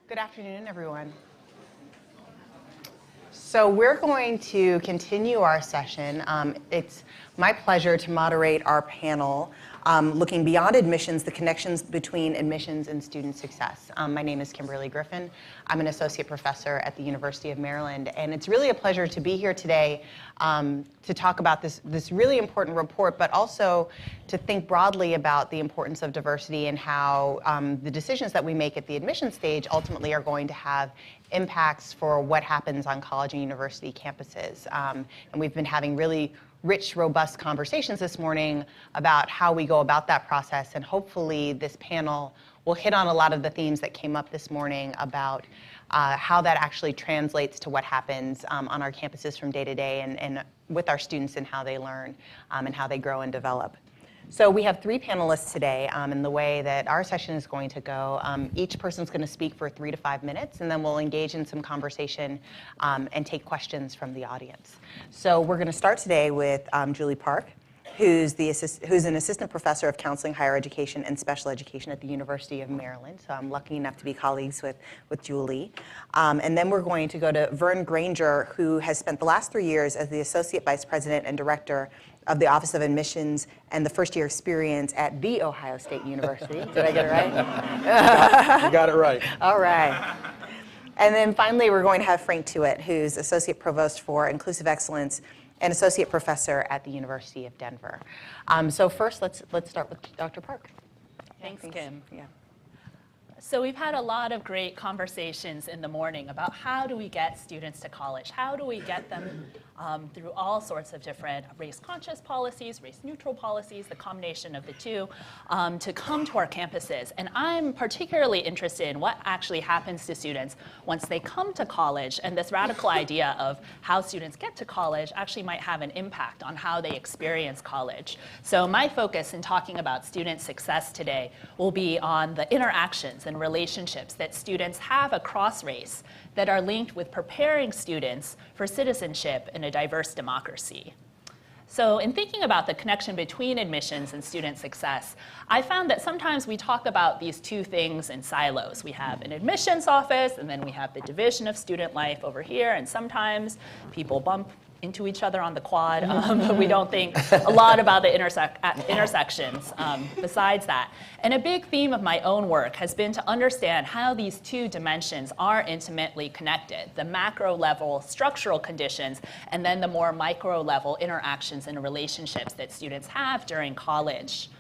Good afternoon, everyone. So we're going to continue our session. It's my pleasure to moderate our panel, looking beyond admissions, the connections between admissions and student success. My name is Kimberly Griffin. I'm an associate professor at the University of Maryland, and it's really a pleasure to be here today to talk about this really important report, but also to think broadly about the importance of diversity and how the decisions that we make at the admission stage ultimately are going to have impacts for what happens on college and university campuses. And we've been having really rich, robust conversations this morning about how we go about that process, and hopefully this panel will hit on a lot of the themes that came up this morning about how that actually translates to what happens on our campuses from day to day and with our students and how they learn and how they grow and develop. So we have three panelists today, and the way that our session is going to go, each person's going to speak for 3 to 5 minutes, and then we'll engage in some conversation and take questions from the audience. So we're going to start today with Julie Park, who's an assistant professor of counseling, higher education, and special education at the University of Maryland. So I'm lucky enough to be colleagues with Julie. And then we're going to go to Vern Granger, who has spent the last 3 years as the associate vice president and director of the Office of Admissions and the first year experience at The Ohio State University. Did I get it right? You got it right. All right. And then finally, we're going to have Frank Tuitt, who's associate provost for inclusive excellence and associate professor at the University of Denver. So first, let's start with Dr. Park. Thanks, Kim. Yeah. So we've had a lot of great conversations in the morning about how do we get students to college? How do we get them through all sorts of different race-conscious policies, race-neutral policies, the combination of the two, to come to our campuses. And I'm particularly interested in what actually happens to students once they come to college, and this radical idea of how students get to college actually might have an impact on how they experience college. So my focus in talking about student success today will be on the interactions and relationships that students have across race that are linked with preparing students for citizenship in a diverse democracy. So in thinking about the connection between admissions and student success, I found that sometimes we talk about these two things in silos. We have an admissions office, and then we have the division of student life over here, and sometimes people bump into each other on the quad, but we don't think a lot about the intersections besides that. And a big theme of my own work has been to understand how these two dimensions are intimately connected, the macro level structural conditions, and then the more micro level interactions and relationships that students have during college.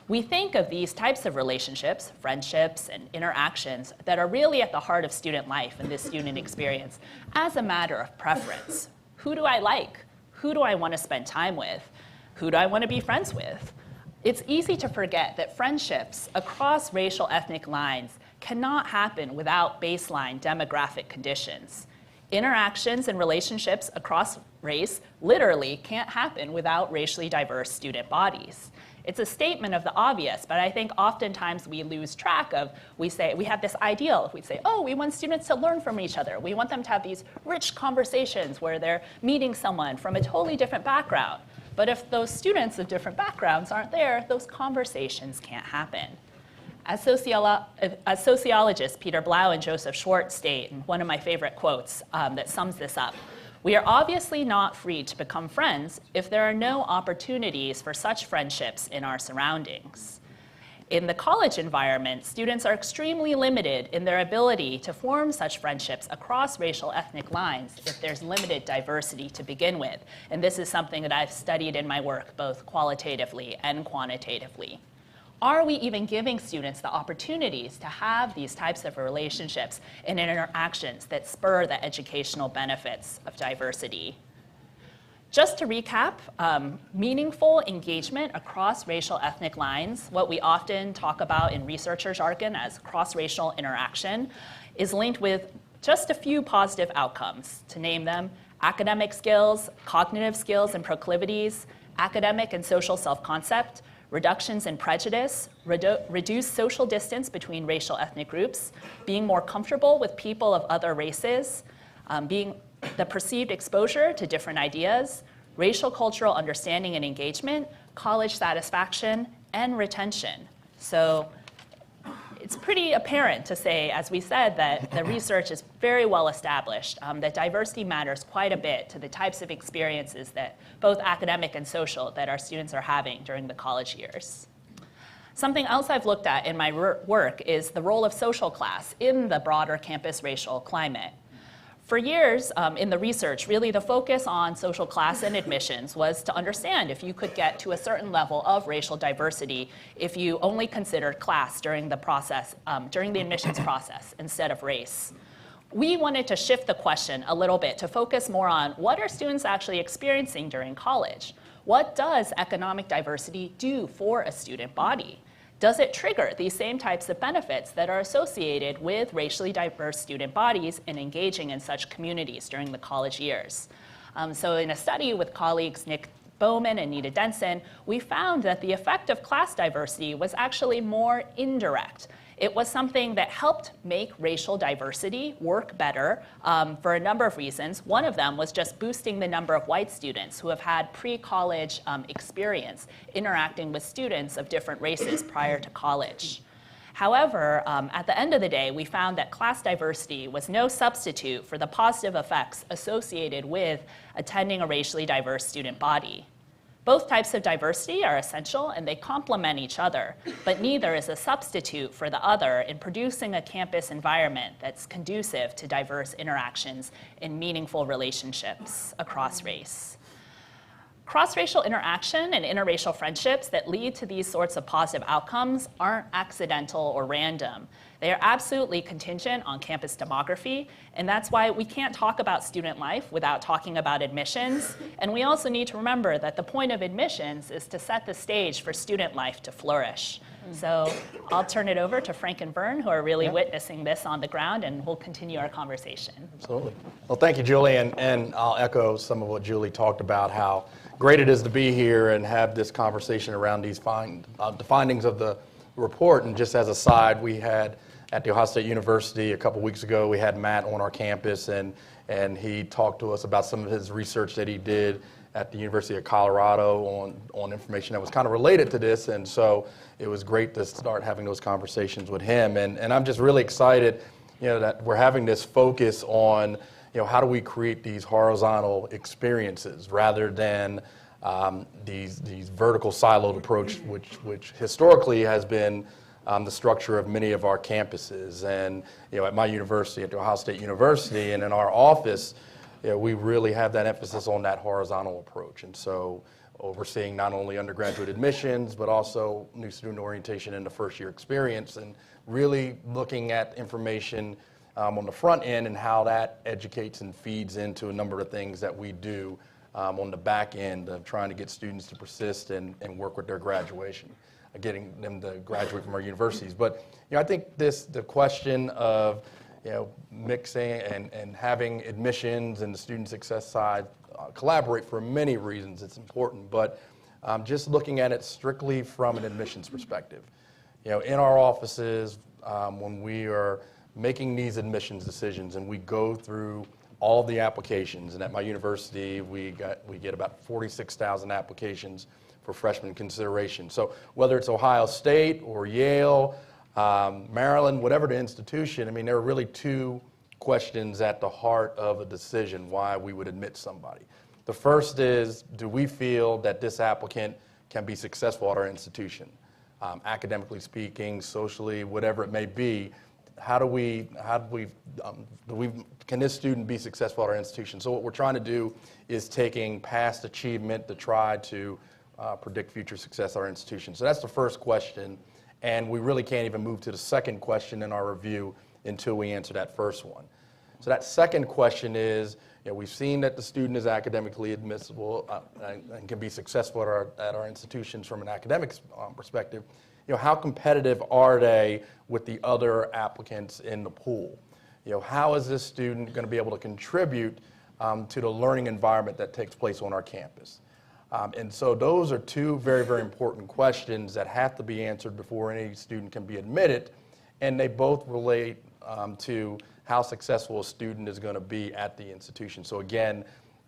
We think of these types of relationships, friendships and interactions, that are really at the heart of student life and this student experience as a matter of preference. Who do I like? Who do I want to spend time with? Who do I want to be friends with? It's easy to forget that friendships across racial ethnic lines cannot happen without baseline demographic conditions. Interactions and relationships across race literally can't happen without racially diverse student bodies. It's a statement of the obvious, but I think oftentimes we lose track of, we have this ideal. We say, oh, we want students to learn from each other. We want them to have these rich conversations where they're meeting someone from a totally different background. But if those students of different backgrounds aren't there, those conversations can't happen. As sociologists Peter Blau and Joseph Schwartz state, and one of my favorite quotes that sums this up, we are obviously not free to become friends if there are no opportunities for such friendships in our surroundings. In the college environment, students are extremely limited in their ability to form such friendships across racial ethnic lines if there's limited diversity to begin with. And this is something that I've studied in my work both qualitatively and quantitatively. Are we even giving students the opportunities to have these types of relationships and interactions that spur the educational benefits of diversity? Just to recap, meaningful engagement across racial ethnic lines, what we often talk about in researcher jargon as cross-racial interaction, is linked with just a few positive outcomes. To name them, academic skills, cognitive skills and proclivities, academic and social self-concept, reductions in prejudice, reduced social distance between racial ethnic groups, being more comfortable with people of other races, being the perceived exposure to different ideas, racial cultural understanding and engagement, college satisfaction, and retention. So it's pretty apparent to say, as we said, that the research is very well established, that diversity matters quite a bit to the types of experiences that both academic and social that our students are having during the college years. Something else I've looked at in my work is the role of social class in the broader campus racial climate. For years in the research, really the focus on social class and admissions was to understand if you could get to a certain level of racial diversity if you only considered class during the process, during the admissions process instead of race. We wanted to shift the question a little bit to focus more on what are students actually experiencing during college? What does economic diversity do for a student body? Does it trigger these same types of benefits that are associated with racially diverse student bodies and engaging in such communities during the college years? So in a study with colleagues Nick Bowman and Nita Denson, we found that the effect of class diversity was actually more indirect. It was something that helped make racial diversity work better for a number of reasons. One of them was just boosting the number of white students who have had pre-college experience interacting with students of different races prior to college. However, at the end of the day, we found that class diversity was no substitute for the positive effects associated with attending a racially diverse student body. Both types of diversity are essential and they complement each other, but neither is a substitute for the other in producing a campus environment that's conducive to diverse interactions and meaningful relationships across race. Cross-racial interaction and interracial friendships that lead to these sorts of positive outcomes aren't accidental or random. They are absolutely contingent on campus demography, and that's why we can't talk about student life without talking about admissions. And we also need to remember that the point of admissions is to set the stage for student life to flourish. So I'll turn it over to Frank and Vern, who are really witnessing this on the ground, and we'll continue our conversation. Absolutely. Well, thank you, Julie, and I'll echo some of what Julie talked about, how great it is to be here and have this conversation around these the findings of the report. And just as a side, we had at The Ohio State University a couple weeks ago, we had Matt on our campus, and he talked to us about some of his research that he did at the University of Colorado on information that was kind of related to this. And so it was great to start having those conversations with him. And I'm just really excited, that we're having this focus on, how do we create these horizontal experiences rather than these vertical siloed approach, which historically has been the structure of many of our campuses. And at my university, at the Ohio State University, and in our office, we really have that emphasis on that horizontal approach. And so overseeing not only undergraduate admissions, but also new student orientation in the first year experience, and really looking at information on the front end and how that educates and feeds into a number of things that we do on the back end of trying to get students to persist and work with their graduation, getting them to graduate from our universities. But I think the question of mixing and having admissions and the student success side collaborate for many reasons. It's important, but just looking at it strictly from an admissions perspective. In our offices, when we are making these admissions decisions and we go through all the applications, and at my university we get about 46,000 applications for freshman consideration. So whether it's Ohio State or Yale, Maryland, whatever the institution, there are really two questions at the heart of a decision why we would admit somebody. The first is, do we feel that this applicant can be successful at our institution? Academically speaking, socially, whatever it may be, can this student be successful at our institution? So what we're trying to do is taking past achievement to try to predict future success at our institution. So that's the first question, and we really can't even move to the second question in our review until we answer that first one. So that second question is, we've seen that the student is academically admissible and can be successful at our institutions from an academic perspective. How competitive are they with the other applicants in the pool? How is this student going to be able to contribute to the learning environment that takes place on our campus? And so those are two very, very important questions that have to be answered before any student can be admitted, and they both relate to how successful a student is going to be at the institution. So again,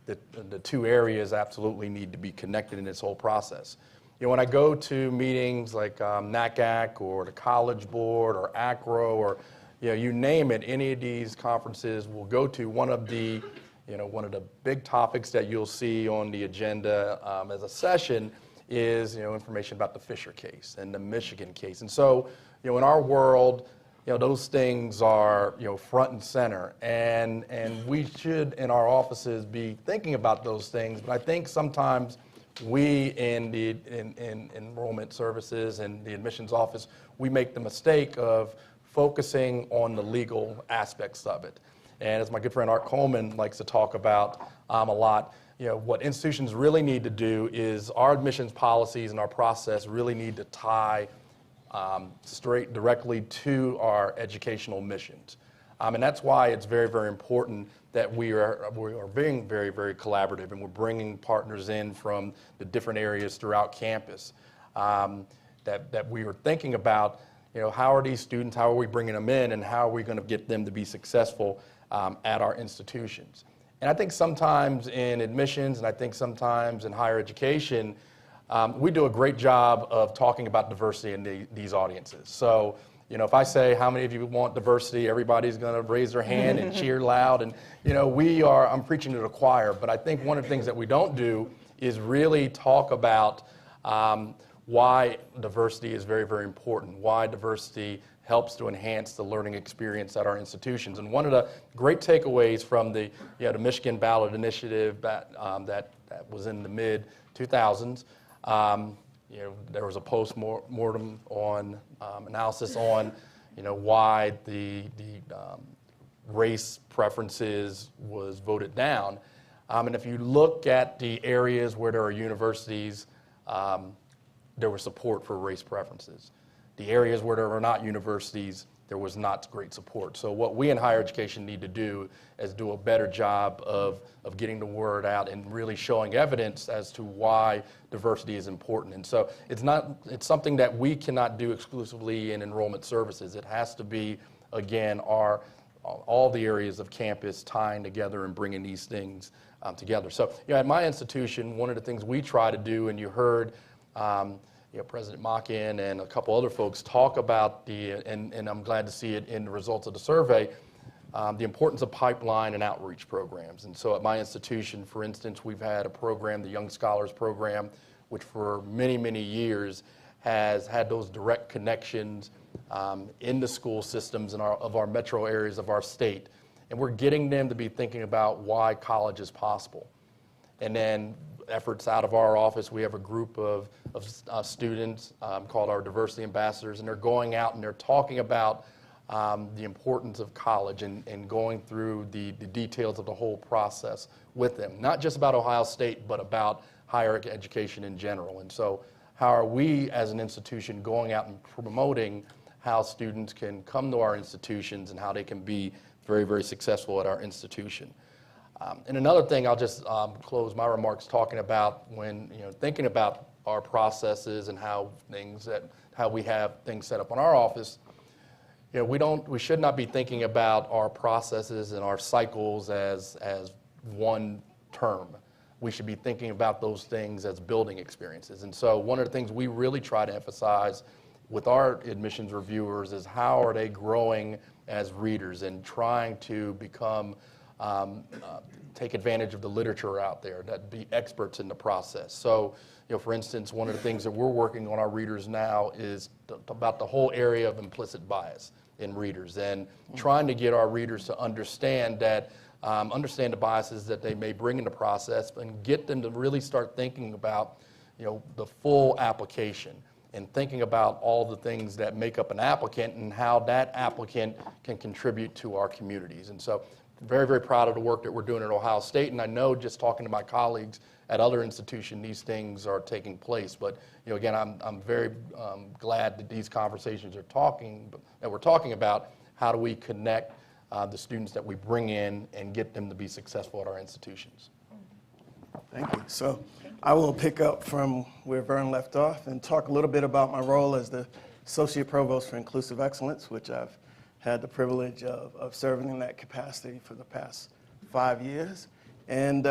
the two areas absolutely need to be connected in this whole process. when I go to meetings like NACAC or the College Board or ACRO or you name it, any of these conferences will go to one of the big topics that you'll see on the agenda as a session is information about the Fisher case and the Michigan case. And so in our world, those things are front and center, and we should in our offices be thinking about those things. But I think sometimes we in the enrollment services and the admissions office, we make the mistake of focusing on the legal aspects of it. And as my good friend Art Coleman likes to talk about a lot, what institutions really need to do is our admissions policies and our process really need to tie straight directly to our educational missions. And that's why it's very, very important that we are being very, very collaborative, and we're bringing partners in from the different areas throughout campus, that we are thinking about, how are these students, how are we bringing them in, and how are we going to get them to be successful at our institutions. And I think sometimes in admissions, and I think sometimes in higher education, we do a great job of talking about diversity in these audiences. So, if I say, how many of you want diversity, everybody's going to raise their hand and cheer loud. And, I'm preaching to the choir. But I think one of the things that we don't do is really talk about why diversity is very, very important, why diversity helps to enhance the learning experience at our institutions. And one of the great takeaways from the Michigan Ballot Initiative that was in the mid-2000s, there was a post-mortem on analysis on, why the race preferences was voted down. And if you look at the areas where there are universities, there was support for race preferences. The areas where there are not universities, there was not great support. So what we in higher education need to do is do a better job of getting the word out and really showing evidence as to why diversity is important. And so it's something that we cannot do exclusively in enrollment services. It has to be, again, all the areas of campus tying together and bringing these things together. So at my institution, one of the things we try to do, and you heard President Machin and a couple other folks talk about and I'm glad to see it in the results of the survey, the importance of pipeline and outreach programs. And so at my institution, for instance, we've had a program, the Young Scholars Program, which for many, many years has had those direct connections in the school systems of our metro areas of our state. And we're getting them to be thinking about why college is possible. And then efforts out of our office, we have a group of students called our diversity ambassadors, and they're going out and they're talking about the importance of college and going through the details of the whole process with them, not just about Ohio State, but about higher education in general. And so how are we as an institution going out and promoting how students can come to our institutions and how they can be very, very successful at our institution. And another thing, I'll just close my remarks talking about when thinking about our processes and how we have things set up in our office. We should not be thinking about our processes and our cycles as one term. We should be thinking about those things as building experiences. And so one of the things we really try to emphasize with our admissions reviewers is how are they growing as readers and trying to become take advantage of the literature out there, that be experts in the process. So, for instance, one of the things that we're working on our readers now is about the whole area of implicit bias in readers and trying to get our readers to understand that, understand the biases that they may bring in the process and get them to really start thinking about, the full application and thinking about all the things that make up an applicant and how that applicant can contribute to our communities. And so very, very proud of the work that we're doing at Ohio State, and I know just talking to my colleagues at other institutions, these things are taking place. But again, I'm very glad that these conversations we're talking about how do we connect the students that we bring in and get them to be successful at our institutions. Thank you. So I will pick up from where Vern left off and talk a little bit about my role as the Associate Provost for Inclusive Excellence, which I've had the privilege of serving in that capacity for the past 5 years. And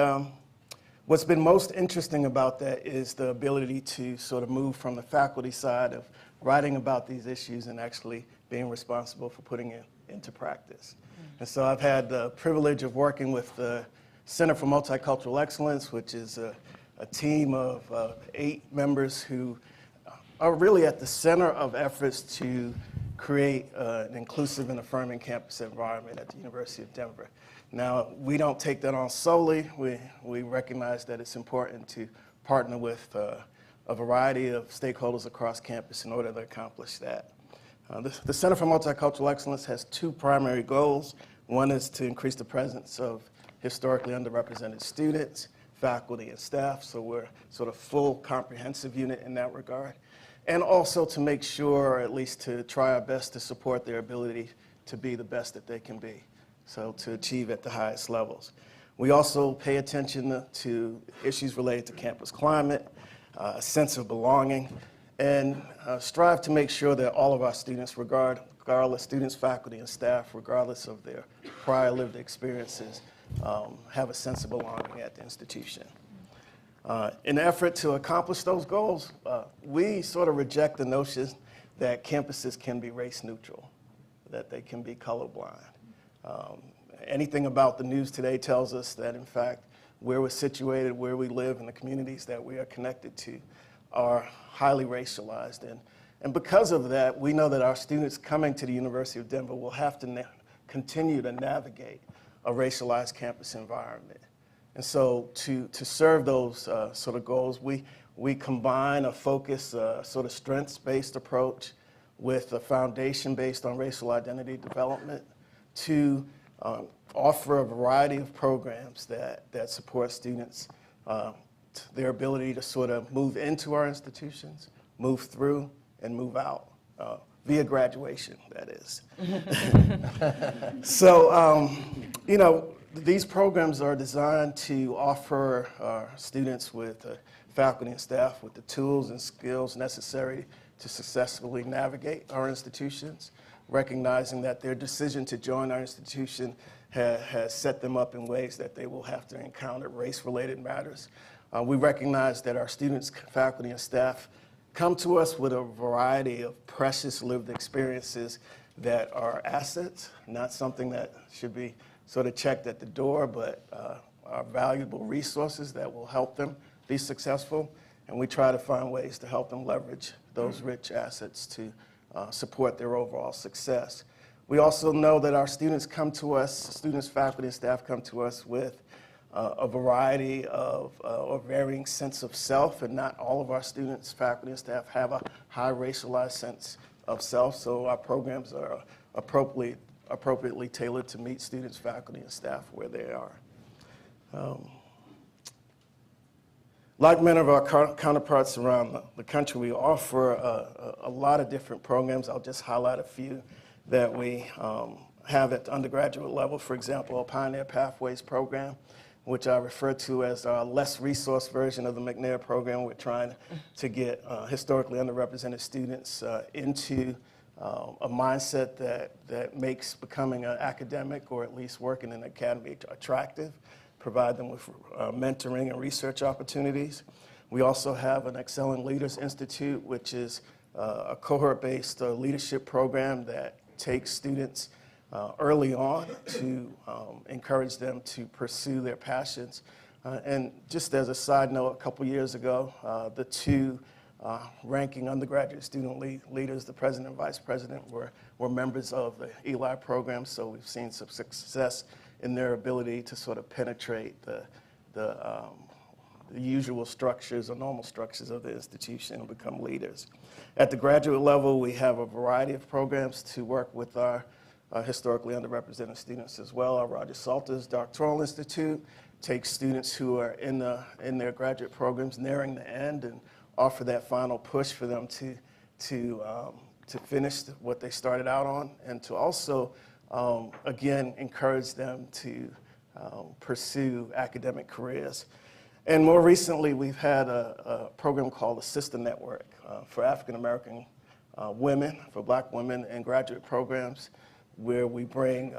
What's been most interesting about that is the ability to sort of move from the faculty side of writing about these issues and actually being responsible for putting it into practice. And so I've had the privilege of working with the Center for Multicultural Excellence, which is a team of 8 members who are really at the center of efforts to create an inclusive and affirming campus environment at the University of Denver. Now, we don't take that on solely. We recognize that it's important to partner with a variety of stakeholders across campus in order to accomplish that. The Center for Multicultural Excellence has 2 primary goals. One is to increase the presence of historically underrepresented students, faculty, and staff, so we're sort of full comprehensive unit in that regard. And also to make sure, or at least to try our best to support their ability to be the best that they can be, so to achieve at the highest levels. We also pay attention to issues related to campus climate, a sense of belonging, and strive to make sure that all of our students, regardless, students, faculty, and staff, regardless of their prior lived experiences, have a sense of belonging at the institution. In an effort to accomplish those goals, we sort of reject the notion that campuses can be race neutral, that they can be colorblind. Anything about the news today tells us that, in fact, where we're situated, where we live, and the communities that we are connected to are highly racialized. And because of that, we know that our students coming to the University of Denver will have to continue to navigate a racialized campus environment. And so to serve those sort of goals, we combine a focus, sort of strengths-based approach with a foundation based on racial identity development to offer a variety of programs that support students, their ability to sort of move into our institutions, move through, and move out, via graduation, that is. So, you know, these programs are designed to offer our students with faculty and staff with the tools and skills necessary to successfully navigate our institutions, recognizing that their decision to join our institution has set them up in ways that they will have to encounter race-related matters. We recognize that our students, faculty, and staff come to us with a variety of precious lived experiences that are assets, not something that should be sort of checked at the door, but are valuable resources that will help them be successful. And we try to find ways to help them leverage those rich assets to support their overall success. We also know that our students come to us, students, faculty, and staff come to us with a variety of or varying sense of self, and not all of our students, faculty, and staff have a high racialized sense of self, so our programs are appropriately tailored to meet students, faculty, and staff where they are. Like many of our counterparts around the country, we offer a lot of different programs. I'll just highlight a few that we have at the undergraduate level. For example, a Pioneer Pathways program, which I refer to as our less resource version of the McNair program. We're trying to get historically underrepresented students into a mindset that makes becoming an academic, or at least working in the academy, attractive, provide them with mentoring and research opportunities. We also have an Excelling Leaders Institute, which is a cohort-based leadership program that takes students early on to encourage them to pursue their passions. And just as a side note, a couple years ago, the 2 ranking undergraduate student leaders, the president and vice president, were members of the Eli program, so we've seen some success in their ability to sort of penetrate the usual structures or normal structures of the institution and become leaders. At the graduate level, we have a variety of programs to work with our historically underrepresented students as well. Our Roger Salters Doctoral Institute takes students who are in their graduate programs nearing the end and offer that final push for them to finish what they started out on, and to also, again, encourage them to pursue academic careers. And more recently, we've had a program called the Sister Network for African American women, for Black women in graduate programs, where we bring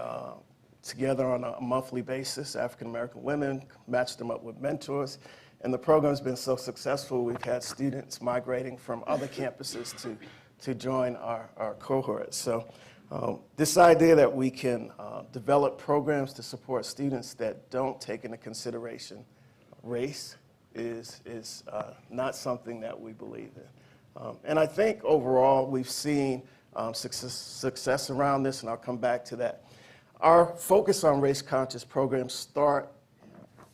together on a monthly basis, African-American women, match them up with mentors. And the program's been so successful, we've had students migrating from other campuses to join our cohort. So this idea that we can develop programs to support students that don't take into consideration race is not something that we believe in. And I think overall we've seen success around this, and I'll come back to that. Our focus on race-conscious programs start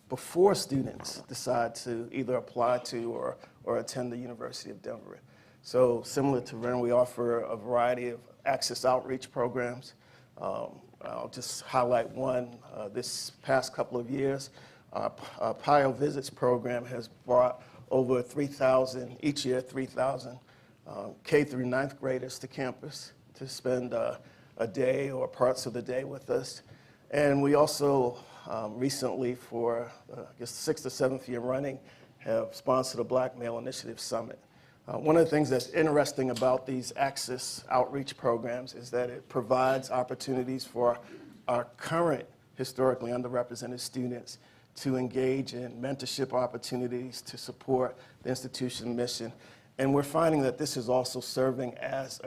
before students decide to either apply to or attend the University of Denver. So similar to Ren, we offer a variety of access outreach programs. I'll just highlight one. This past couple of years, our PIO Visits program has brought over 3,000, each year 3,000 K through 9th graders to campus to spend a day or parts of the day with us. And we also recently, for I guess the 6th or 7th year running, have sponsored a Black Male Initiative Summit. One of the things that's interesting about these access outreach programs is that it provides opportunities for our current historically underrepresented students to engage in mentorship opportunities to support the institution mission. And we're finding that this is also serving as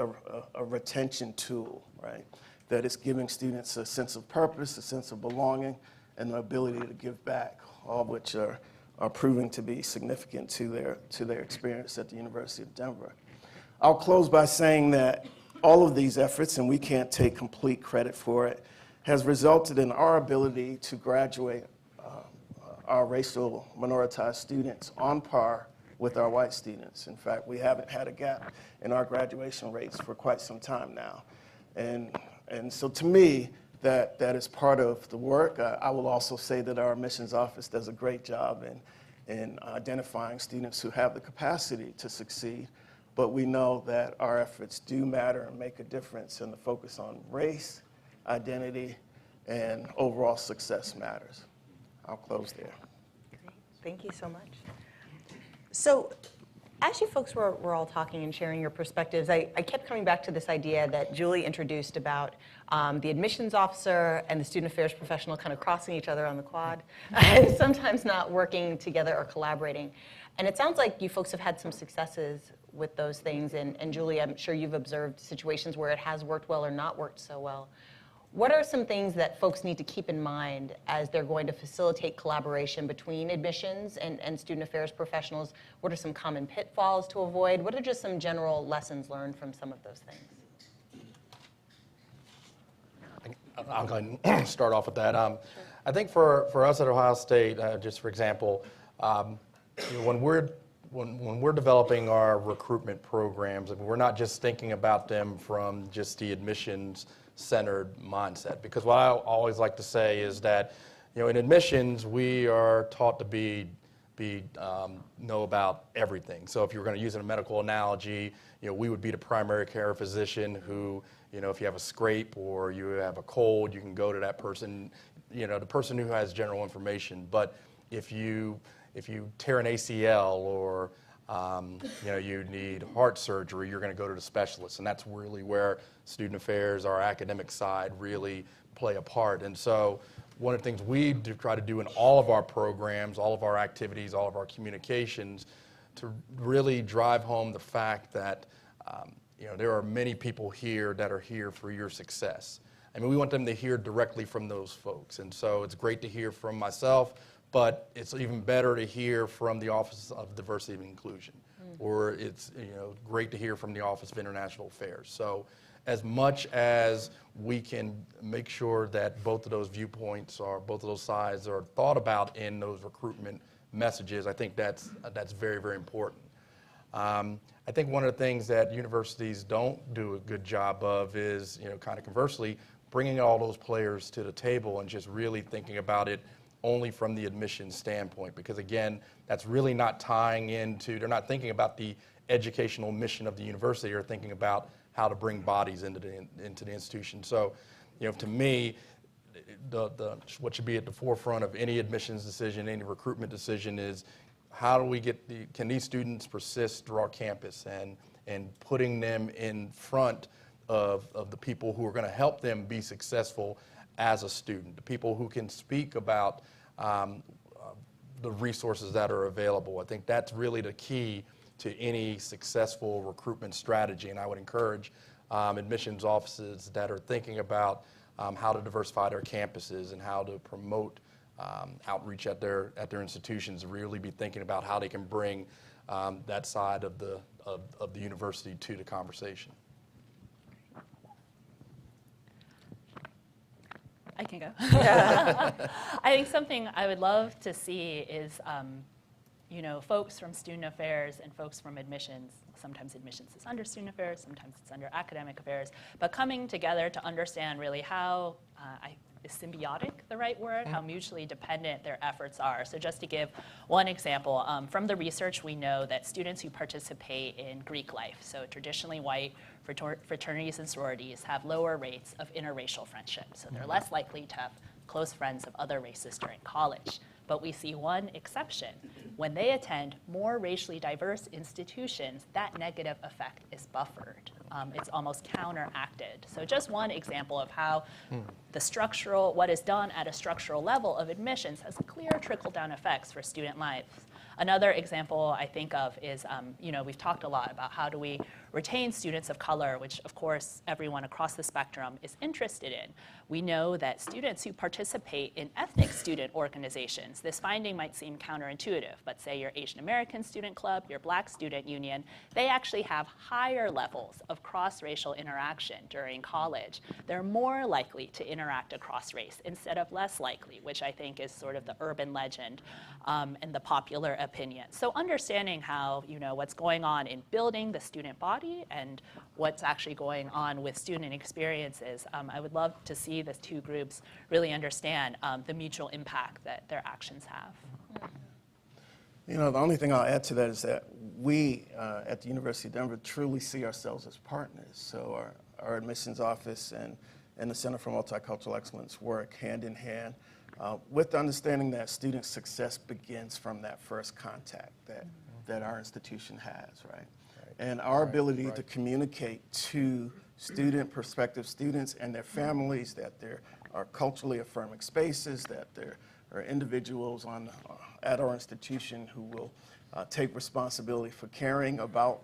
a retention tool, right? That it's giving students a sense of purpose, a sense of belonging, and the ability to give back, all of which are proving to be significant to their experience at the University of Denver. I'll close by saying that all of these efforts, and we can't take complete credit for it, has resulted in our ability to graduate our racial minoritized students on par with our white students. In fact, we haven't had a gap in our graduation rates for quite some time now. And so to me, that is part of the work. I will also say that our admissions office does a great job in identifying students who have the capacity to succeed, but we know that our efforts do matter and make a difference, and the focus on race, identity, and overall success matters. I'll close there. Great. Thank you so much. So as you folks were all talking and sharing your perspectives, I kept coming back to this idea that Julie introduced about the admissions officer and the student affairs professional kind of crossing each other on the quad and sometimes not working together or collaborating. And it sounds like you folks have had some successes with those things. And Julie, I'm sure you've observed situations where it has worked well or not worked so well. What are some things that folks need to keep in mind as they're going to facilitate collaboration between admissions and student affairs professionals? What are some common pitfalls to avoid? What are just some general lessons learned from some of those things? I'm going to start off with that. I think for us at Ohio State, just for example, when we're developing our recruitment programs, we're not just thinking about them from just the admissions-centered mindset. Because what I always like to say is that, in admissions, we are taught to know about everything. So if you're going to use a medical analogy, we would be the primary care physician who, if you have a scrape or you have a cold, you can go to that person, the person who has general information. But if you tear an ACL or you need heart surgery, you're going to go to the specialist, and that's really where student affairs, our academic side, really play a part. And so one of the things we try to do in all of our programs, all of our activities, all of our communications, to really drive home the fact that there are many people here that are here for your success. I mean, we want them to hear directly from those folks. And so it's great to hear from myself, but it's even better to hear from the Office of Diversity and Inclusion, or it's great to hear from the Office of International Affairs. So as much as we can make sure that both of those viewpoints or both of those sides are thought about in those recruitment messages, I think that's very, very important. I think one of the things that universities don't do a good job of is, kind of conversely, bringing all those players to the table and just really thinking about it only from the admissions standpoint, because again, that's really not tying into, they're not thinking about the educational mission of the university, they're thinking about how to bring bodies into the institution. So, to me, what should be at the forefront of any admissions decision, any recruitment decision is how do we can these students persist through our campus, and putting them in front of the people who are going to help them be successful as a student, the people who can speak about the resources that are available. I think that's really the key to any successful recruitment strategy, and I would encourage admissions offices that are thinking about how to diversify their campuses and how to promote outreach at their institutions, really be thinking about how they can bring that side of the university to the conversation. I can go. I think something I would love to see is, folks from student affairs and folks from admissions. Sometimes admissions is under student affairs, sometimes it's under academic affairs, but coming together to understand really how, is symbiotic the right word? How mutually dependent their efforts are. So just to give one example, from the research we know that students who participate in Greek life, so traditionally white fraternities and sororities, have lower rates of interracial friendship. So they're less likely to have close friends of other races during college. But we see one exception. When they attend more racially diverse institutions, that negative effect is buffered. It's almost counteracted. So just one example of how what is done at a structural level of admissions has clear trickle-down effects for student lives. Another example I think of is, we've talked a lot about how do we retain students of color, which of course everyone across the spectrum is interested in. We know that students who participate in ethnic student organizations, this finding might seem counterintuitive, but say your Asian American Student Club, your Black Student Union, they actually have higher levels of cross-racial interaction during college. They're more likely to interact across race instead of less likely, which I think is sort of the urban legend and the popular opinion. So understanding how, what's going on in building the student body and what's actually going on with student experiences, I would love to see the two groups really understand the mutual impact that their actions have. The only thing I'll add to that is that we at the University of Denver truly see ourselves as partners. So our admissions office and the Center for Multicultural Excellence work hand in hand with the understanding that student success begins from that first contact that our institution has, right? And our ability to communicate to prospective students and their families that there are culturally affirming spaces, that there are individuals at our institution who will take responsibility for caring about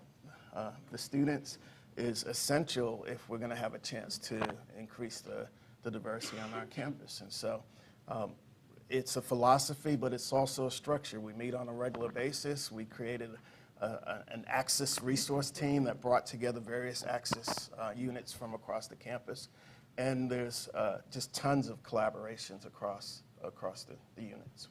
the students is essential if we're going to have a chance to increase the diversity on our campus. And so it's a philosophy, but it's also a structure. We meet on a regular basis. We created an Access resource team that brought together various Access units from across the campus. And there's just tons of collaborations across the units.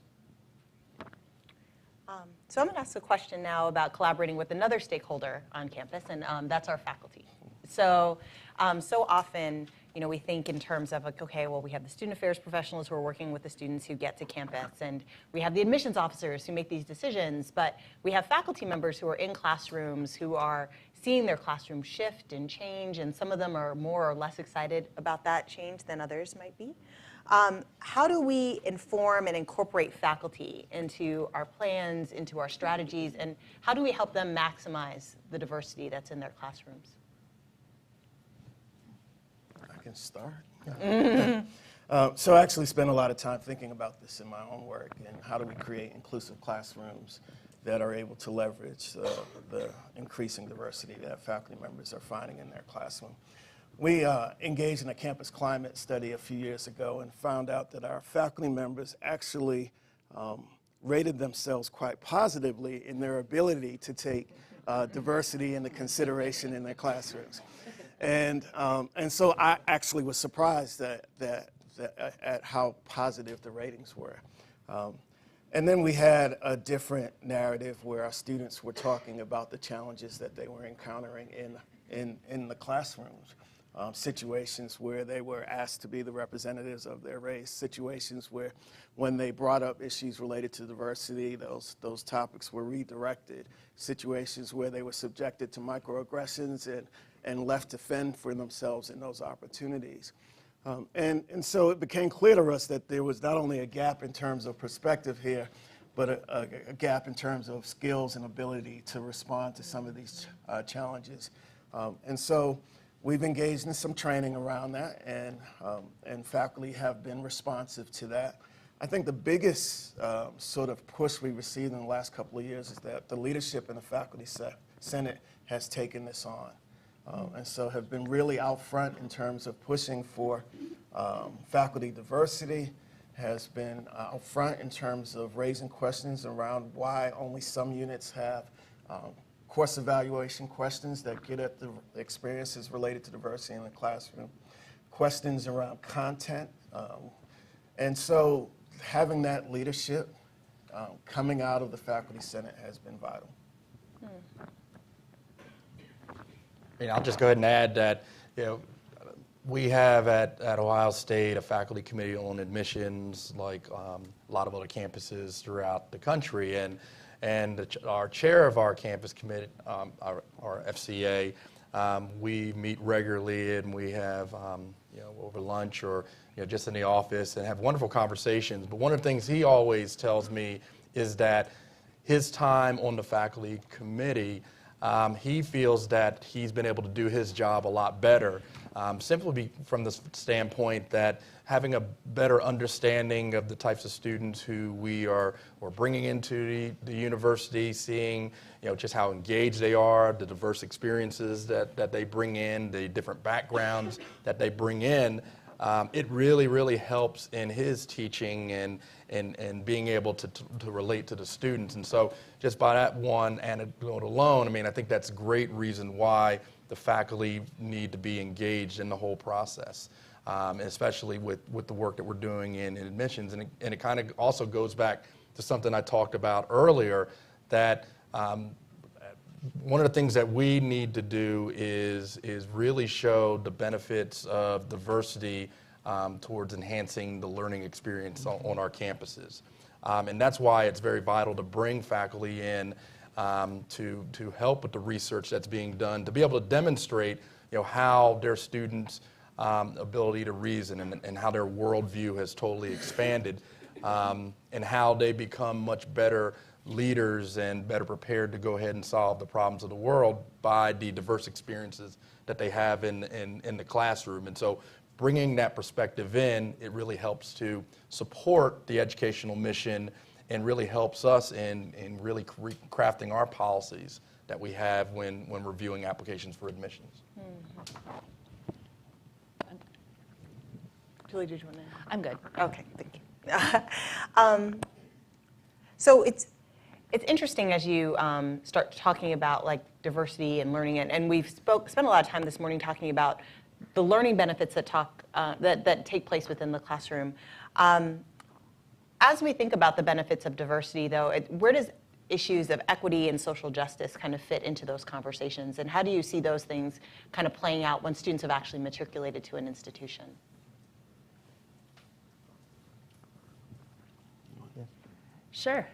So I'm going to ask a question now about collaborating with another stakeholder on campus, and that's our faculty. So often, we think in terms of like, okay, well, we have the student affairs professionals who are working with the students who get to campus, and we have the admissions officers who make these decisions, but we have faculty members who are in classrooms who are seeing their classroom shift and change, and some of them are more or less excited about that change than others might be. How do we inform and incorporate faculty into our plans, into our strategies, and how do we help them maximize the diversity that's in their classrooms? I can start. So I actually spent a lot of time thinking about this in my own work, and how do we create inclusive classrooms that are able to leverage the increasing diversity that faculty members are finding in their classroom. We engaged in a campus climate study a few years ago and found out that our faculty members actually rated themselves quite positively in their ability to take diversity into consideration in their classrooms. And so I actually was surprised at how positive the ratings were. And then we had a different narrative where our students were talking about the challenges that they were encountering in the classrooms. Situations where they were asked to be the representatives of their race, situations where when they brought up issues related to diversity, those topics were redirected, situations where they were subjected to microaggressions and left to fend for themselves in those opportunities. And so it became clear to us that there was not only a gap in terms of perspective here, but a gap in terms of skills and ability to respond to some of these challenges. And so we've engaged in some training around that, and faculty have been responsive to that. I think the biggest sort of push we received in the last couple of years is that the leadership in the Faculty Senate has taken this on, and so have been really out front in terms of pushing for faculty diversity, has been out front in terms of raising questions around why only some units have course evaluation questions that get at the experiences related to diversity in the classroom, questions around content. And so having that leadership coming out of the Faculty Senate has been vital. I'll just go ahead and add that, we have at Ohio State a faculty committee on admissions, like a lot of other campuses throughout the country, and our chair of our campus committee, our FCA, we meet regularly, and we have over lunch or just in the office and have wonderful conversations. But one of the things he always tells me is that his time on the faculty committee, he feels that he's been able to do his job a lot better, simply from the standpoint that having a better understanding of the types of students who we are bringing into the university, seeing just how engaged they are, the diverse experiences that they bring in, the different backgrounds that they bring in, it really, really helps in his teaching and being able to relate to the students. And so just by that one anecdote alone, I think that's a great reason why the faculty need to be engaged in the whole process, especially with the work that we're doing in admissions. And it kind of also goes back to something I talked about earlier, that one of the things that we need to do is really show the benefits of diversity towards enhancing the learning experience on our campuses. And that's why it's very vital to bring faculty in to help with the research that's being done, to be able to demonstrate how their students' ability to reason and how their worldview has totally expanded, and how they become much better leaders and better prepared to go ahead and solve the problems of the world by the diverse experiences that they have in the classroom. And so bringing that perspective in, it really helps to support the educational mission and really helps us in really crafting our policies that we have when reviewing applications for admissions. Julie, did you want to? I'm good. Okay, thank you. So it's interesting as you start talking about like diversity and learning, and we've spent a lot of time this morning talking about the learning benefits that take place within the classroom. As we think about the benefits of diversity, though, where does issues of equity and social justice kind of fit into those conversations, and how do you see those things kind of playing out when students have actually matriculated to an institution? Sure.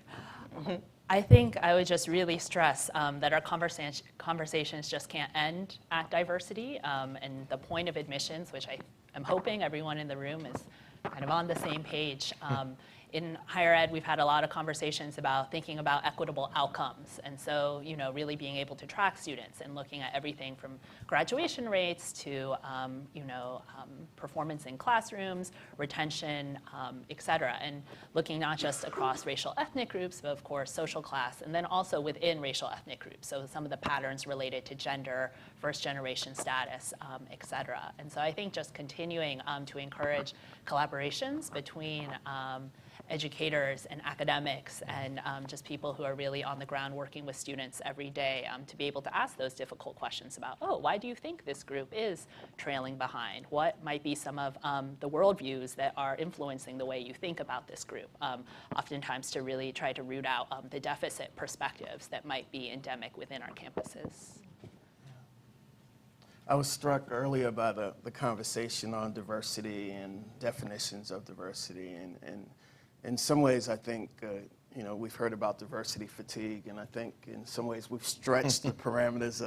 I think I would just really stress that our conversations just can't end at diversity, and the point of admissions, which I am hoping everyone in the room is kind of on the same page. In higher ed, we've had a lot of conversations about thinking about equitable outcomes, and so really being able to track students and looking at everything from graduation rates to performance in classrooms, retention, et cetera, and looking not just across racial ethnic groups, but of course social class, and then also within racial ethnic groups. So some of the patterns related to gender, first generation status, et cetera. And so I think just continuing to encourage collaborations between educators and academics and just people who are really on the ground working with students every day to be able to ask those difficult questions about, why do you think this group is trailing behind? What might be some of the worldviews that are influencing the way you think about this group? Oftentimes to really try to root out the deficit perspectives that might be endemic within our campuses. I was struck earlier by the conversation on diversity and definitions of diversity, and in some ways, I think, we've heard about diversity fatigue, and I think in some ways we've stretched the parameters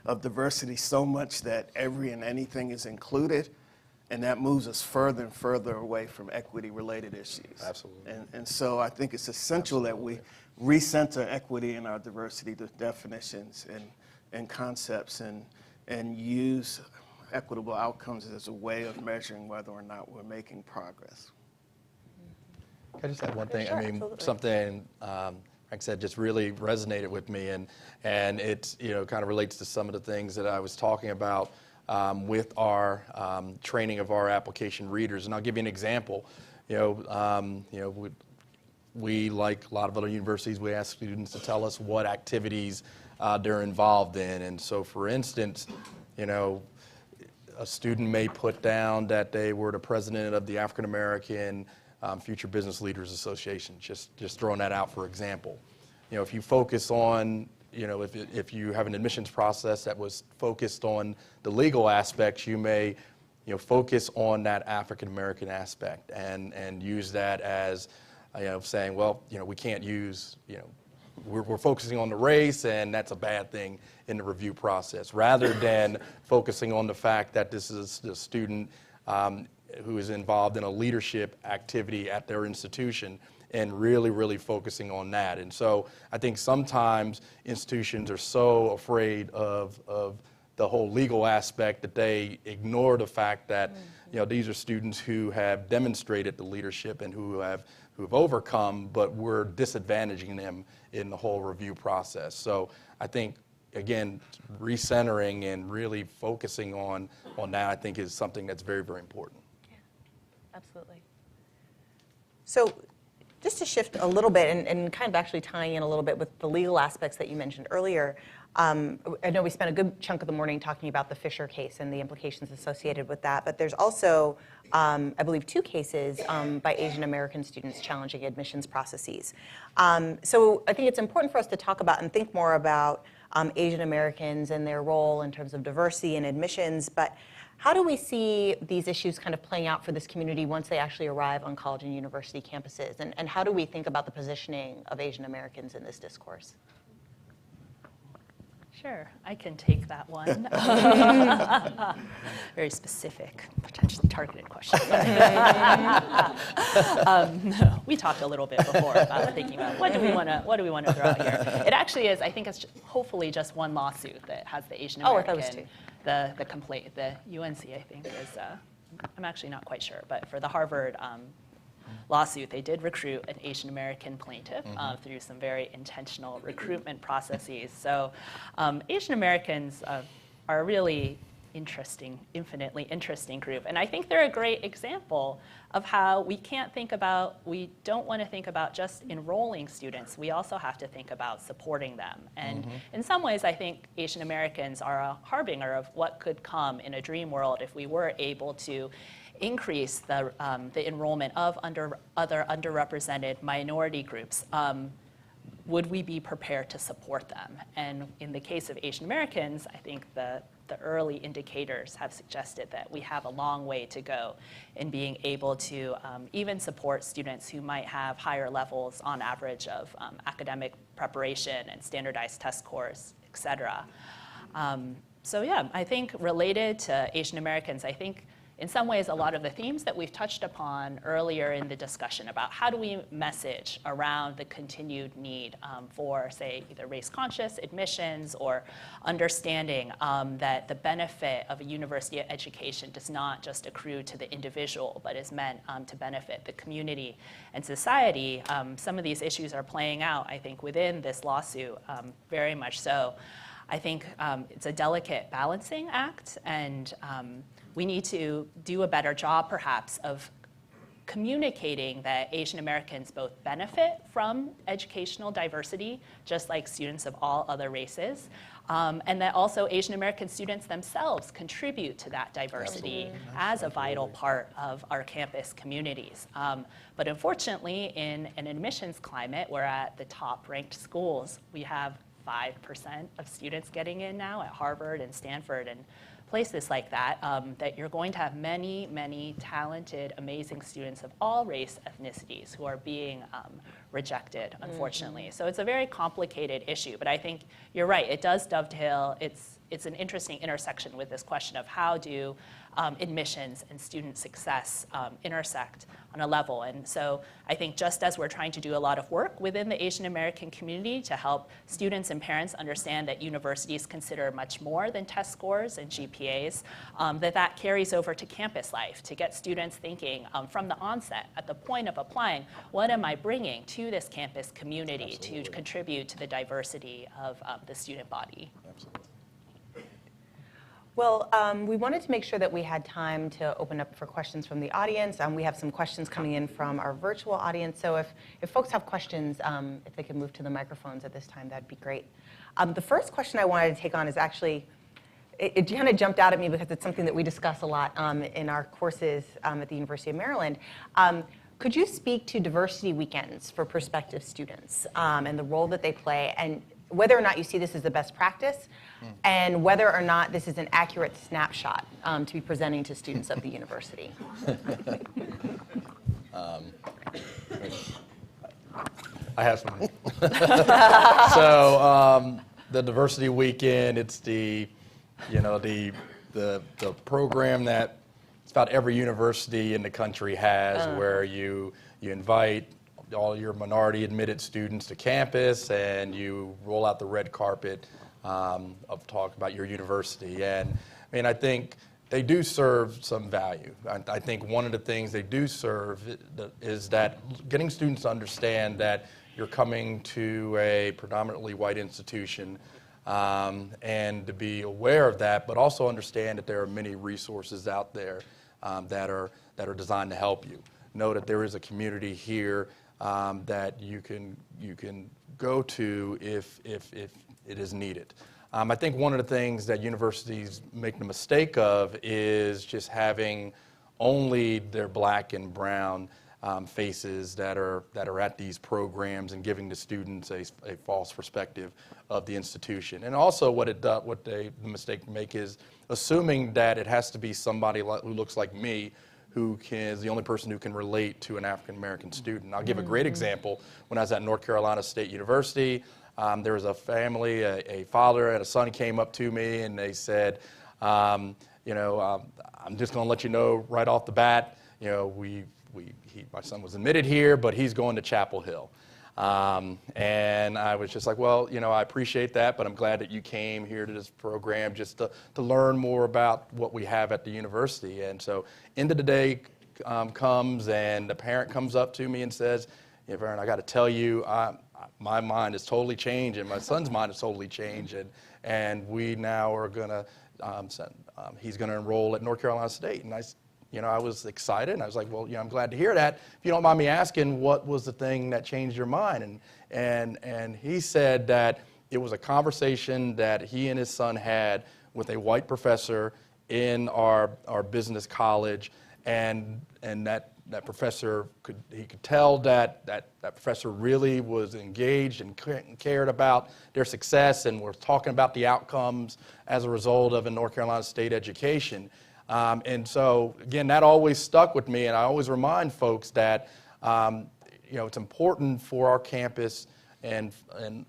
of diversity so much that every and anything is included, and that moves us further and further away from equity-related issues. Absolutely. And so I think it's essential that we recenter equity in our diversity definitions and concepts and use equitable outcomes as a way of measuring whether or not we're making progress. Can I just add one thing? Sure, I mean, absolutely. something, like I said, just really resonated with me, and it kind of relates to some of the things that I was talking about with our training of our application readers. And I'll give you an example. We, like a lot of other universities, we ask students to tell us what activities they're involved in. And so, for instance, a student may put down that they were the president of the African American Future Business Leaders Association, just throwing that out for example. If you focus on, if you have an admissions process that was focused on the legal aspects, you may, focus on that African American aspect and use that as, saying, well, we can't use, we're focusing on the race, and that's a bad thing in the review process, rather than focusing on the fact that this is the student who is involved in a leadership activity at their institution, and really, really focusing on that. And so I think sometimes institutions are so afraid of the whole legal aspect that they ignore the fact that these are students who have demonstrated the leadership and who've overcome, but we're disadvantaging them in the whole review process. So I think, again, recentering and really focusing on that, I think, is something that's very, very important. Absolutely. So just to shift a little bit and kind of actually tying in a little bit with the legal aspects that you mentioned earlier, I know we spent a good chunk of the morning talking about the Fisher case and the implications associated with that, but there's also, I believe, 2 cases by Asian American students challenging admissions processes. So I think it's important for us to talk about and think more about Asian Americans and their role in terms of diversity and admissions, but how do we see these issues kind of playing out for this community once they actually arrive on college and university campuses? And how do we think about the positioning of Asian Americans in this discourse? Sure, I can take that one. Very specific, potentially targeted question. We talked a little bit before about thinking about what do we want to throw out here. It actually is. I think it's hopefully just one lawsuit that has the Asian American. Oh, I thought it was 2. The complaint, the UNC, I think, is. I'm actually not quite sure, but for the Harvard lawsuit, they did recruit an Asian American plaintiff through some very intentional recruitment processes. So Asian Americans are a really interesting, infinitely interesting group. And I think they're a great example of how we don't want to think about just enrolling students. We also have to think about supporting them. And in some ways, I think Asian Americans are a harbinger of what could come in a dream world if we were able to increase the enrollment of other underrepresented minority groups. Would we be prepared to support them? And in the case of Asian Americans, I think the early indicators have suggested that we have a long way to go in being able to even support students who might have higher levels on average of academic preparation and standardized test scores, et cetera. So yeah, I think related to Asian Americans, I think in some ways, a lot of the themes that we've touched upon earlier in the discussion about how do we message around the continued need for, say, either race-conscious admissions or understanding that the benefit of a university education does not just accrue to the individual, but is meant to benefit the community and society. Some of these issues are playing out, I think, within this lawsuit, very much so. I think it's a delicate balancing act, and we need to do a better job, perhaps, of communicating that Asian Americans both benefit from educational diversity, just like students of all other races, and that also Asian American students themselves contribute to that diversity as a vital part of our campus communities. But unfortunately, in an admissions climate, we're at the top-ranked schools. We have 5% of students getting in now at Harvard and Stanford and places like that, that you're going to have many, many talented, amazing students of all race ethnicities who are being rejected, unfortunately. So it's a very complicated issue, but I think you're right, it does dovetail, it's it's an interesting intersection with this question of how do admissions and student success intersect on a level. And so I think just as we're trying to do a lot of work within the Asian American community to help students and parents understand that universities consider much more than test scores and GPAs, that carries over to campus life, to get students thinking from the onset, at the point of applying, what am I bringing to this campus community to contribute to the diversity of the student body? Absolutely. Well, we wanted to make sure that we had time to open up for questions from the audience. We have some questions coming in from our virtual audience. So if folks have questions, if they can move to the microphones at this time, that'd be great. The first question I wanted to take on is actually, it kind of jumped out at me because it's something that we discuss a lot in our courses at the University of Maryland. Could you speak to diversity weekends for prospective students and the role that they play, and whether or not you see this as the best practice, and whether or not this is an accurate snapshot to be presenting to students of the university? I have some. So the diversity weekend, it's the program that it's about every university in the country has, where you invite all your minority admitted students to campus and you roll out the red carpet of talk about your university. And I mean, I think they do serve some value. I think one of the things they do serve is that getting students to understand that you're coming to a predominantly white institution, and to be aware of that, but also understand that there are many resources out there that are designed to help you. Know that there is a community here that you can go to if it is needed. I think one of the things that universities make the mistake of is just having only their black and brown faces that are at these programs and giving the students a false perspective of the institution. And also the mistake they make is assuming that it has to be somebody who looks like me who is the only person who can relate to an African American student. I'll give a great example. When I was at North Carolina State University, there was a family, a father and a son came up to me and they said, I'm just going to let you know right off the bat, my son was admitted here, but he's going to Chapel Hill. And I was just like, well, I appreciate that, but I'm glad that you came here to this program just to learn more about what we have at the university. And so end of the day comes and the parent comes up to me and says, Aaron, I got to tell you, my mind has totally changed and my son's mind has totally changed. And we now are going to, he's going to enroll at North Carolina State. And I was excited, and I was like, well, I'm glad to hear that. If you don't mind me asking, what was the thing that changed your mind? And he said that it was a conversation that he and his son had with a white professor in our business college, and that professor could tell that professor really was engaged and cared about their success and was talking about the outcomes as a result of a North Carolina State education. And so, again, that always stuck with me, and I always remind folks that, it's important for our campus and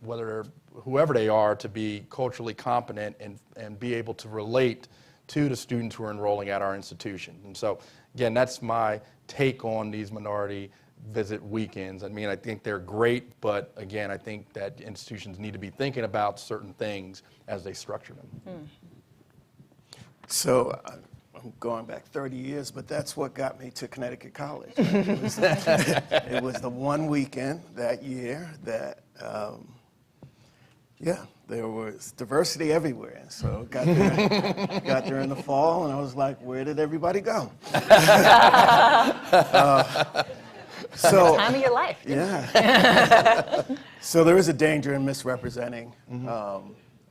whoever they are to be culturally competent and be able to relate to the students who are enrolling at our institution. And so, again, that's my take on these minority visit weekends. I mean, I think they're great, but again, I think that institutions need to be thinking about certain things as they structure them. So I'm going back 30 years, but that's what got me to Connecticut College. It was the one weekend that year that, there was diversity everywhere. And so got there in the fall, and I was like, where did everybody go? So Time of your life. Yeah. So there is a danger in misrepresenting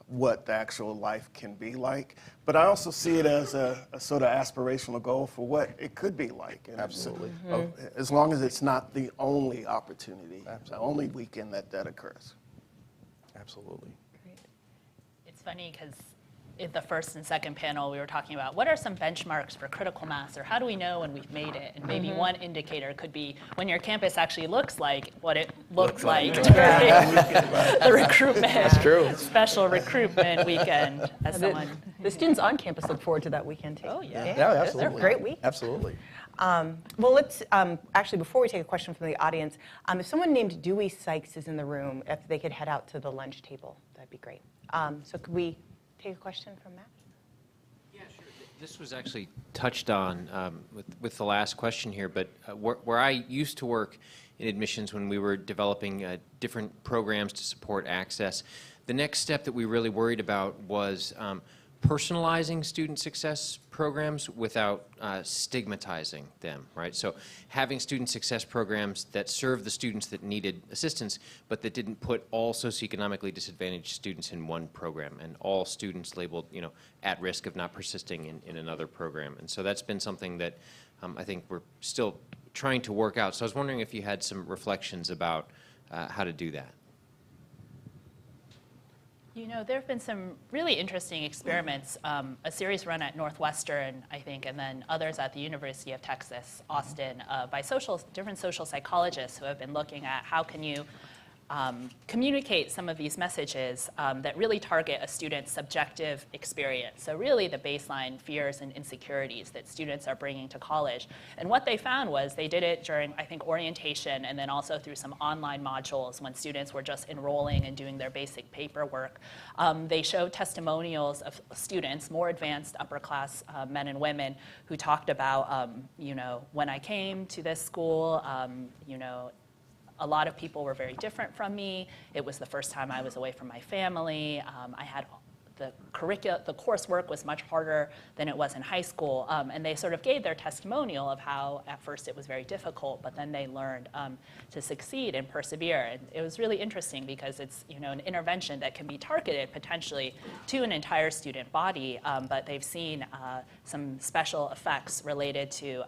what the actual life can be like. But I also see it as a sort of aspirational goal for what it could be like. And Absolutely. as long as it's not the only opportunity, the only weekend that occurs. Absolutely. It's funny because in the first and second panel, we were talking about what are some benchmarks for critical mass, or how do we know when we've made it? And maybe one indicator could be when your campus actually looks like what it looks like during the recruitment, special recruitment weekend. As someone, The students on campus look forward to that weekend too. oh yeah, Yeah, absolutely. They're a great week. Absolutely. Well, let's actually, before we take a question from the audience, if someone named Dewey Sykes is in the room, if they could head out to the lunch table, that'd be great. So could we take a question from Matt? Yeah, sure. This was actually touched on with the last question here, but where I used to work in admissions when we were developing different programs to support access, the next step that we really worried about was personalizing student success programs without stigmatizing them, right? So having student success programs that serve the students that needed assistance, but that didn't put all socioeconomically disadvantaged students in one program and all students labeled, you know, at risk of not persisting in another program. And so that's been something that I think we're still trying to work out. So I was wondering if you had some reflections about how to do that. You know, there have been some really interesting experiments, a series run at Northwestern, I think, and then others at the University of Texas, Austin, by different social psychologists who have been looking at how can you communicate some of these messages that really target a student's subjective experience. So really the baseline fears and insecurities that students are bringing to college. And what they found was they did it during, I think, orientation and then also through some online modules when students were just enrolling and doing their basic paperwork. They showed testimonials of students, more advanced upper class men and women who talked about, you know, when I came to this school, you know, a lot of people were very different from me. It was the first time I was away from my family. I had the coursework was much harder than it was in high school. And they sort of gave their testimonial of how at first it was very difficult, but then they learned to succeed and persevere. And it was really interesting because it's, you know, an intervention that can be targeted potentially to an entire student body, but they've seen some special effects related to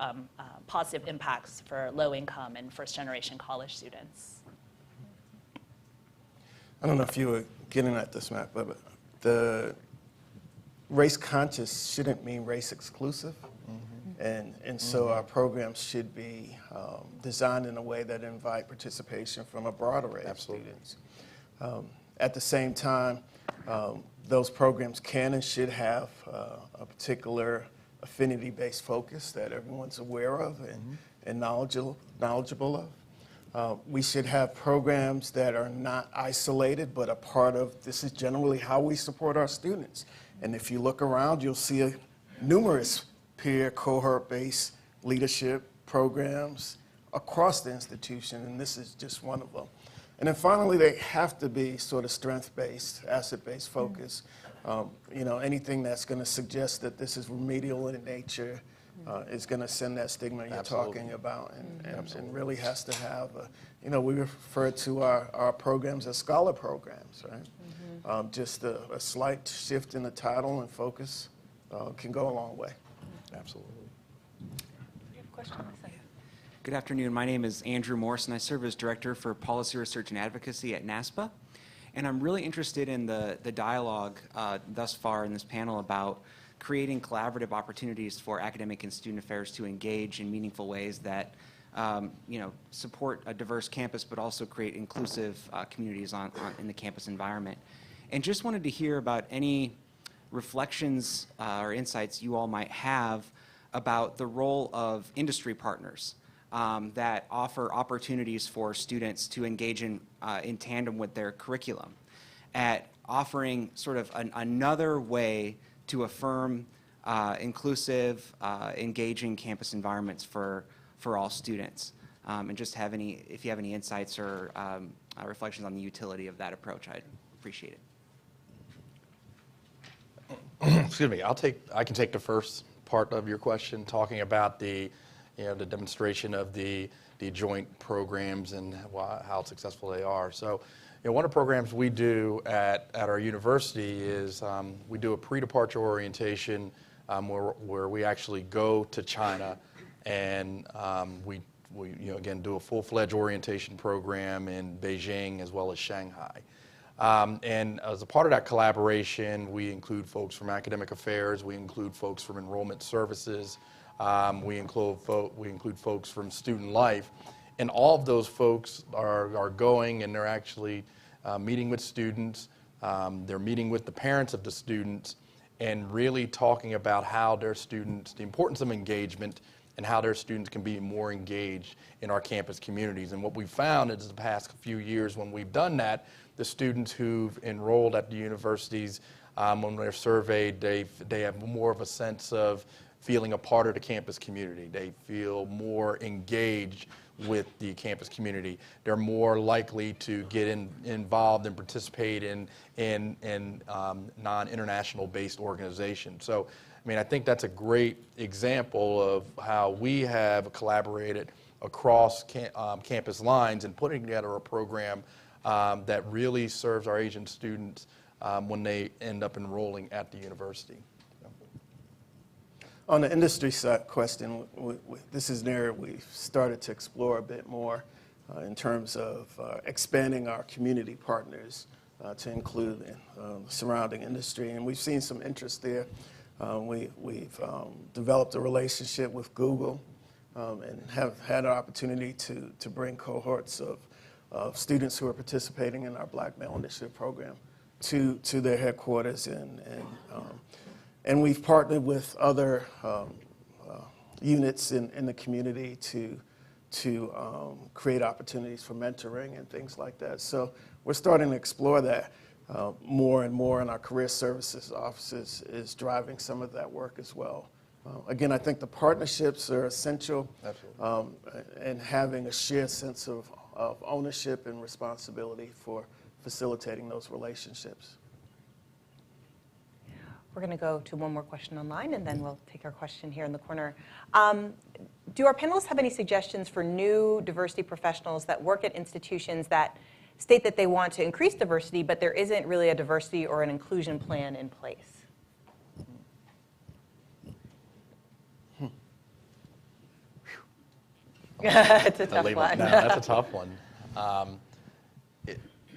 positive impacts for low-income and first-generation college students. I don't know if you were getting at this, Matt, but the race conscious shouldn't mean race exclusive. And so our programs should be designed in a way that invite participation from a broad array of students. At the same time, those programs can and should have a particular affinity-based focus that everyone's aware of and knowledgeable of. We should have programs that are not isolated, but a part of, this is generally how we support our students. And if you look around, you'll see numerous peer cohort-based leadership programs across the institution, and this is just one of them. And then finally, they have to be sort of strength-based, asset-based focus. You know, anything that's going to suggest that this is remedial in nature is going to send that stigma you're talking about, and really has to have, you know, we refer to our programs as scholar programs, right? Just a slight shift in the title and focus can go a long way. Absolutely. You have a question on this side? Good afternoon. My name is Andrew Morse, and I serve as Director for Policy Research and Advocacy at NASPA. And I'm really interested in the dialogue thus far in this panel about creating collaborative opportunities for academic and student affairs to engage in meaningful ways that you know, support a diverse campus, but also create inclusive communities in the campus environment. And just wanted to hear about any reflections or insights you all might have about the role of industry partners that offer opportunities for students to engage in tandem with their curriculum, at offering sort of another way to affirm inclusive, engaging campus environments for all students. And just have if you have any insights or reflections on the utility of that approach, I'd appreciate it. Excuse me, I can take the first part of your question, talking about the demonstration of the joint programs and how successful they are. So, you know, one of the programs we do at our university is we do a pre-departure orientation where we actually go to China, and we again do a full-fledged orientation program in Beijing as well as Shanghai. And as a part of that collaboration, we include folks from academic affairs, we include folks from enrollment services, we include folks from student life. And all of those folks are going and they're actually meeting with students, they're meeting with the parents of the students, and really talking about how their students, the importance of engagement, and how their students can be more engaged in our campus communities. And what we've found is the past few years when we've done that, the students who've enrolled at the universities, when they're surveyed, they have more of a sense of feeling a part of the campus community. They feel more engaged with the campus community. They're more likely to get involved and participate in non-international based organizations. So, I mean, I think that's a great example of how we have collaborated across campus lines and putting together a program that really serves our Asian students when they end up enrolling at the university. On the industry side question, this is an area we've started to explore a bit more in terms of expanding our community partners to include the surrounding industry, and we've seen some interest there. We've developed a relationship with Google and have had an opportunity to bring cohorts of students who are participating in our Black Male Initiative program to their headquarters, and we've partnered with other units in the community to create opportunities for mentoring and things like that. So we're starting to explore that more and more, and our career services offices is driving some of that work as well. Again, I think the partnerships are essential, and having a shared sense of ownership and responsibility for facilitating those relationships. We're going to go to one more question online, and then we'll take our question here in the corner. Do our panelists have any suggestions for new diversity professionals that work at institutions that state that they want to increase diversity, but there isn't really a diversity or an inclusion plan in place? It's a tough one. No, that's a tough one. And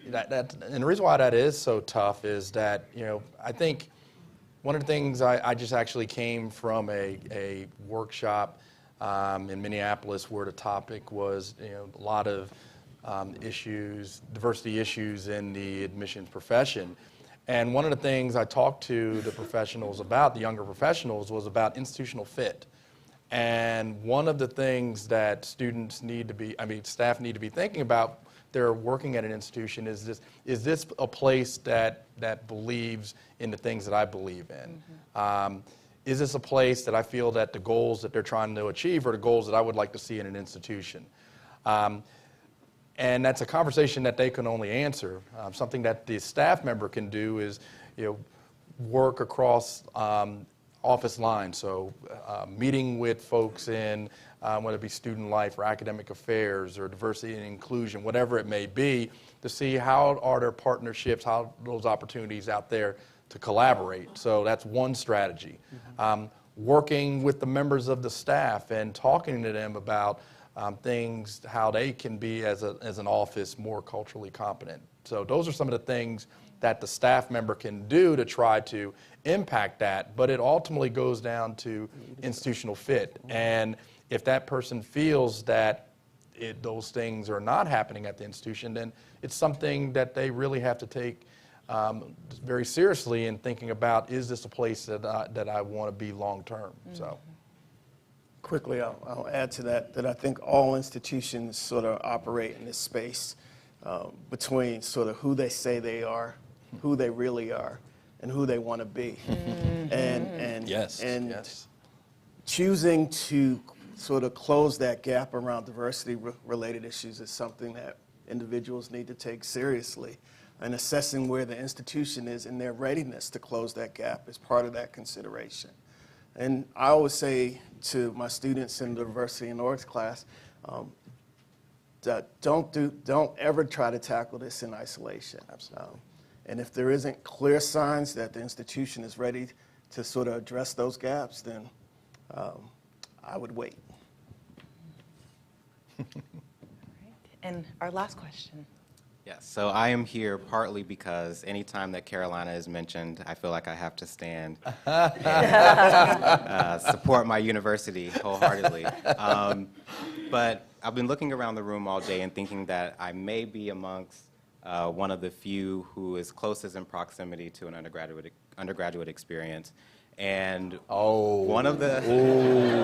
the reason why that is so tough is that, you know, I think one of the things I just actually came from a workshop in Minneapolis where the topic was, you know, a lot of diversity issues in the admissions profession. And one of the things I talked to the professionals about, the younger professionals, was about institutional fit. And one of the things that staff need to be thinking about, they're working at an institution, is this a place that believes in the things that I believe in? Mm-hmm. Is this a place that I feel that the goals that they're trying to achieve are the goals that I would like to see in an institution? And that's a conversation that they can only answer. Something that the staff member can do is, you know, work across office lines. So meeting with folks in whether it be student life or academic affairs or diversity and inclusion, whatever it may be, to see how are their partnerships, how those opportunities out there to collaborate. So that's one strategy. Mm-hmm. Working with the members of the staff and talking to them about things, how they can be as an office more culturally competent. So those are some of the things that the staff member can do to try to impact that, but it ultimately goes down to institutional fit. And if that person feels that those things are not happening at the institution, then it's something that they really have to take very seriously in thinking about, is this a place that I want to be long term? Mm-hmm. So. Quickly, I'll add to that I think all institutions sort of operate in this space between sort of who they say they are, who they really are, and who they want to be. Mm-hmm. And choosing to sort of close that gap around diversity-related issues is something that individuals need to take seriously. And assessing where the institution is in their readiness to close that gap is part of that consideration. And I always say to my students in the diversity and orgs class, that don't ever try to tackle this in isolation. Absolutely. And if there isn't clear signs that the institution is ready to sort of address those gaps, then I would wait. All right. And our last question. Yes, so I am here partly because anytime that Carolina is mentioned, I feel like I have to stand and support my university wholeheartedly. But I've been looking around the room all day and thinking that I may be amongst one of the few who is closest in proximity to an undergraduate experience. And one of the...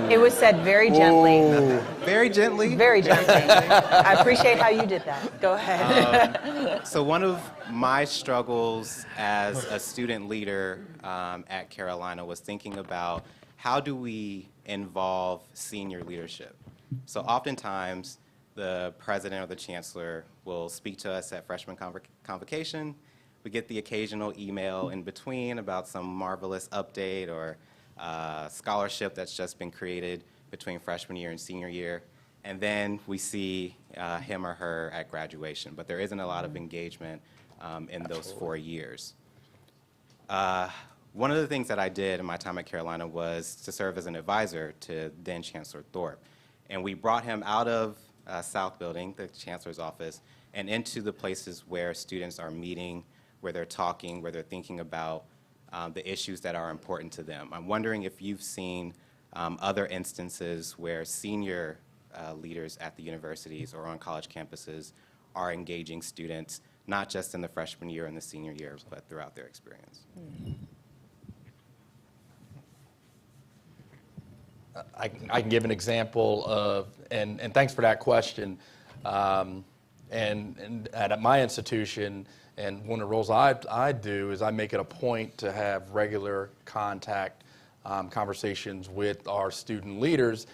It was said very gently. Very gently? Very gently. I appreciate how you did that. Go ahead. So one of my struggles as a student leader at Carolina was thinking about how do we involve senior leadership. So oftentimes the president or the chancellor will speak to us at freshman convocation. We get the occasional email in between about some marvelous update or scholarship that's just been created between freshman year and senior year. And then we see him or her at graduation. But there isn't a lot of engagement in those 4 years. One of the things that I did in my time at Carolina was to serve as an advisor to then Chancellor Thorpe. And we brought him out of South Building, the Chancellor's office, and into the places where students are meeting, where they're talking, where they're thinking about the issues that are important to them. I'm wondering if you've seen other instances where senior leaders at the universities or on college campuses are engaging students, not just in the freshman year and the senior year, but throughout their experience. I can give an example of, and thanks for that question. And at my institution, and one of the roles I do is I make it a point to have regular contact conversations with our student leaders,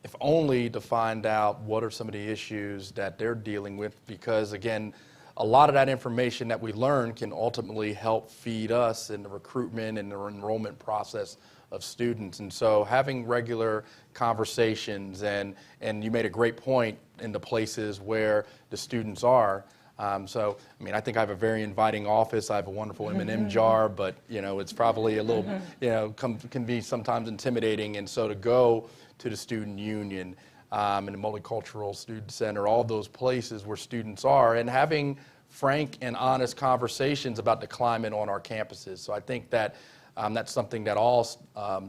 if only to find out what are some of the issues that they're dealing with, because again, a lot of that information that we learn can ultimately help feed us in the recruitment and the enrollment process of students. And so having regular conversations, and you made a great point in the places where the students are. So, I mean, I think I have a very inviting office. I have a wonderful M&M jar, but, you know, it's probably a little, you know, can be sometimes intimidating. And so to go to the student union and the multicultural student center, all those places where students are, and having frank and honest conversations about the climate on our campuses. So I think that that's something that all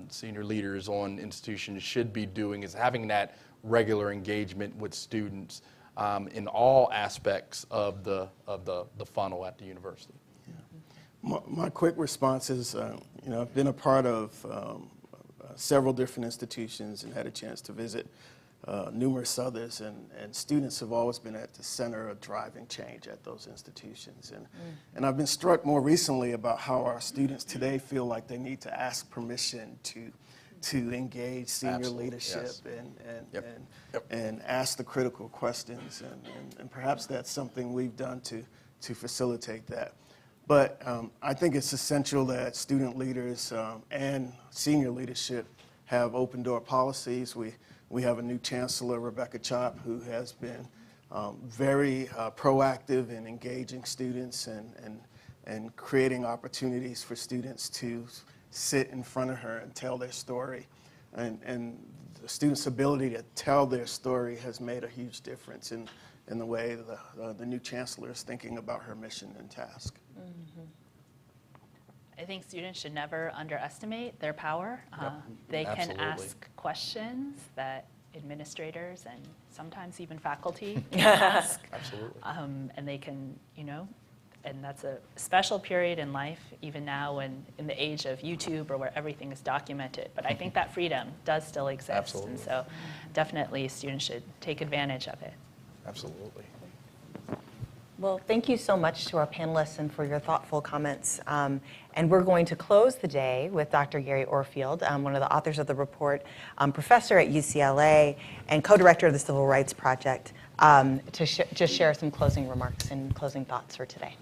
senior leaders on institutions should be doing, is having that regular engagement with students in all aspects of the funnel at the university. Yeah. My quick response is, you know, I've been a part of several different institutions and had a chance to visit numerous others, and students have always been at the center of driving change at those institutions. And I've been struck more recently about how our students today feel like they need to ask permission to engage senior Absolutely, leadership, yes. and ask the critical questions, and perhaps that's something we've done to facilitate that. But I think it's essential that student leaders and senior leadership have open door policies. We have a new chancellor, Rebecca Chop, who has been very proactive in engaging students and creating opportunities for students to sit in front of her and tell their story. And the students' ability to tell their story has made a huge difference in the way the new chancellor is thinking about her mission and task. Mm-hmm. I think students should never underestimate their power. They can Absolutely. ask questions that administrators and sometimes even faculty can ask. Absolutely. And they can, you know, and that's a special period in life, even now in the age of YouTube or where everything is documented. But I think that freedom does still exist. Absolutely. And so definitely students should take advantage of it. Absolutely. Well, thank you so much to our panelists and for your thoughtful comments. And we're going to close the day with Dr. Gary Orfield, one of the authors of the report, professor at UCLA, and co-director of the Civil Rights Project, to just share some closing remarks and closing thoughts for today.